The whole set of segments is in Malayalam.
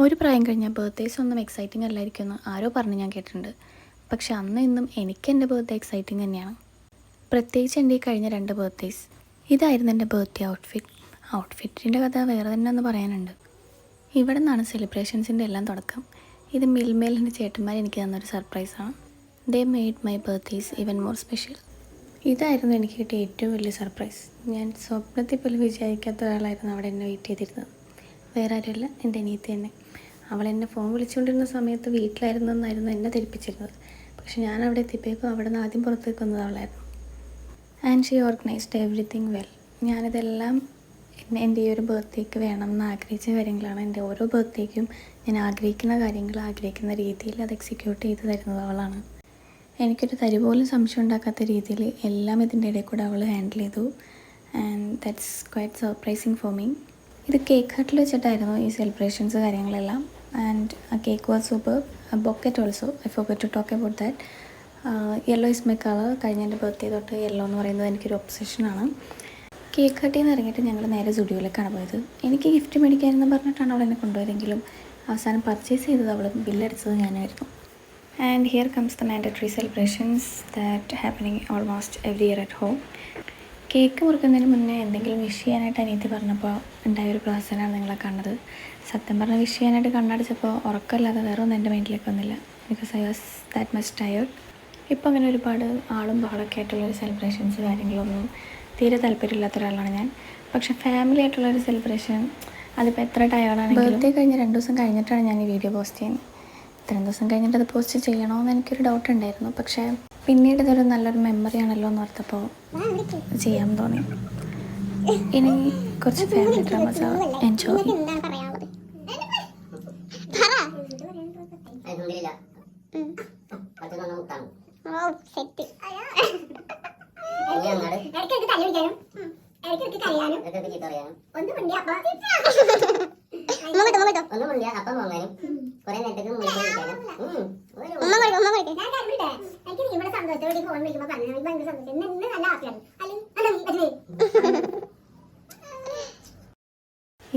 ഒരു പ്രായം കഴിഞ്ഞാൽ ബർത്ത്ഡേസ് ഒന്നും എക്സൈറ്റിംഗ് അല്ലായിരിക്കുമെന്ന് ആരോ പറഞ്ഞ് ഞാൻ കേട്ടിട്ടുണ്ട്. പക്ഷെ അന്ന് ഇന്നും എനിക്ക് എൻ്റെ ബർത്ത്ഡേ എക്സൈറ്റിംഗ് തന്നെയാണ്. പ്രത്യേകിച്ച് എൻ്റെ ഈ കഴിഞ്ഞ 2 ബർത്ത്ഡേസ്. ഇതായിരുന്നു എൻ്റെ ബർത്ത്ഡേ ഔട്ട്ഫിറ്റിൻ്റെ കഥ വേറെ തന്നെ ഒന്ന് പറയാനുണ്ട്. ഇവിടെ നിന്നാണ് സെലിബ്രേഷൻസിൻ്റെ എല്ലാം തുടക്കം. ഇത് മിൽമേൽ എൻ്റെ ചേട്ടന്മാർ എനിക്ക് തന്നൊരു സർപ്രൈസാണ്. They made my birthdays even more special. ഇതായിരുന്നു എനിക്ക് കിട്ടിയ ഏറ്റവും വലിയ സർപ്രൈസ്. ഞാൻ സ്വപ്നത്തിൽ പോലും വിചാരിക്കാത്ത ഒരാളായിരുന്നു അവിടെ എന്നെ വെയിറ്റ് ചെയ്തിരുന്നത്. വേറെ ആരുമല്ല, എൻ്റെ അനിയത്തി തന്നെ. അവൾ എന്നെ ഫോൺ വിളിച്ചുകൊണ്ടിരുന്ന സമയത്ത് വീട്ടിലായിരുന്നെന്നായിരുന്നു എന്നെ ധരിപ്പിച്ചിരുന്നത്. പക്ഷെ ഞാൻ അവിടെ എത്തിയപ്പോഴേക്കും അവിടെ നിന്ന് ആദ്യം പുറത്തേക്ക് വന്നത് അവളായിരുന്നു. And she organised everything well. ഞാനിതെല്ലാം എൻ്റെ ഈ ഒരു ബർത്ത്ഡേക്ക് വേണം എന്ന് ആഗ്രഹിച്ച കാര്യങ്ങളാണ്. എൻ്റെ ഓരോ ബർത്ത്ഡേക്കും ഞാൻ ആഗ്രഹിക്കുന്ന കാര്യങ്ങൾ ആഗ്രഹിക്കുന്ന രീതിയിൽ അത് എക്സിക്യൂട്ട് ചെയ്ത് തരുന്നത് അവളാണ്. എനിക്കൊരു തരി പോലും സംശയം ഉണ്ടാക്കാത്ത രീതിയിൽ എല്ലാം ഇതിൻ്റെ ഇടയിൽ കൂടെ അവൾ ഹാൻഡിൽ ചെയ്തു. And that's quite surprising for me. ഇത് കേക്ക് ഹട്ടിൽ വെച്ചിട്ടായിരുന്നു ഈ സെലിബ്രേഷൻസ് കാര്യങ്ങളെല്ലാം. And cake was super. Bouquet also, I forgot to talk about that. Yellow is my colour. കഴിഞ്ഞ എൻ്റെ ബർത്ത്ഡേ തൊട്ട് യെല്ലോ എന്ന് പറയുന്നത് എനിക്കൊരു ഒബ്സഷനാണ്. കേക്ക് കട്ടിൽ നിന്ന് ഇറങ്ങിയിട്ട് ഞങ്ങൾ നേരെ സ്റ്റുഡിയോയിലേക്കാണ് പോയത്. എനിക്ക് ഗിഫ്റ്റ് മേടിക്കാനെന്ന് പറഞ്ഞിട്ടാണ് അവൾ എന്നെ കൊണ്ടുപോയതെങ്കിലും അവസാനം പർച്ചേസ് ചെയ്തത് അവളും ബില്ലടിച്ചത് ഞാനായിരുന്നു. And here comes the mandatory celebrations that happening almost every year at home. Cake മുറിക്കുന്നതിന് മുന്നേ എന്തെങ്കിലും വിഷ് ചെയ്യാനായിട്ട് അനിയത്തി പറഞ്ഞപ്പോൾ ഉണ്ടായൊരു പ്രഹസനമാണ് നിങ്ങളെ കണ്ടത്. സത്യം പറഞ്ഞാൽ വിഷ് ചെയ്യാനായിട്ട് കണ്ണടച്ചപ്പോൾ ഉറക്കമല്ലാതെ വേറെ ഒന്നും എൻ്റെ മൈൻഡിലേക്ക് വന്നില്ല. Because I was that much tired. ഇപ്പോൾ അങ്ങനെ ഒരുപാട് ആളും ബഹളമൊക്കെ ആയിട്ടുള്ളൊരു സെലിബ്രേഷൻസ് കാര്യങ്ങളൊന്നും തീരെ താല്പര്യമില്ലാത്ത ഒരാളാണ് ഞാൻ. പക്ഷേ ഫാമിലി ആയിട്ടുള്ളൊരു സെലിബ്രേഷൻ അതിപ്പോൾ എത്ര ടയേർഡാണെങ്കിലും ബർത്ത്ഡേ കഴിഞ്ഞ് 2 ദിവസം കഴിഞ്ഞിട്ടാണ് ഞാൻ ഈ വീഡിയോ പോസ്റ്റ് ചെയ്യുന്നത്. ഇത്രയും ദിവസം കഴിഞ്ഞിട്ട് അത് പോസ്റ്റ് ചെയ്യണമെന്ന് എനിക്കൊരു ഡൗട്ട് ഉണ്ടായിരുന്നു. പക്ഷേ പിന്നീട് ഇതൊരു നല്ലൊരു മെമ്മറി ആണല്ലോ എന്ന് ഓർത്തപ്പോൾ ചെയ്യാൻ തോന്നി. ഇനി കുറച്ച് ഫാമിലി ഡ്രാമാസ് എൻജോയ്.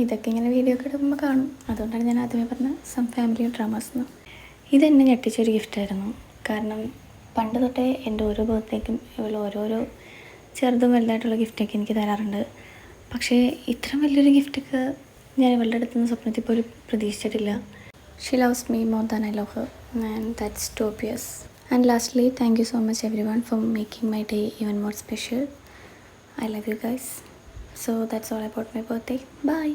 ഇതൊക്കെ ഇങ്ങനെ വീഡിയോ ഒക്കെ ഇടുമ്പോൾ കാണും. അതുകൊണ്ടാണ് ഞാൻ ആദ്യമേ പറഞ്ഞ സം ഫാമിലി ഡ്രാമാസ് എന്ന്. ഇതെന്നെ ഞെട്ടിച്ചൊരു ഗിഫ്റ്റായിരുന്നു. കാരണം പണ്ട് തൊട്ടേ എൻ്റെ ഓരോ ബർത്ത്ഡേക്കും ഇവൾ ഓരോരോ ചെറുതും വലുതായിട്ടുള്ള ഗിഫ്റ്റൊക്കെ എനിക്ക് തരാറുണ്ട്. പക്ഷേ ഇത്രയും വലിയൊരു ഗിഫ്റ്റൊക്കെ ഞാൻ ഇവളുടെ അടുത്തുനിന്ന് സ്വപ്നത്തിൽ പോലും പ്രതീക്ഷിച്ചിട്ടില്ല. She loves me more than I love her and that's too obvious. And lastly, thank you so much everyone for making my day even more special. I love you guys. So that's all about my birthday. Bye.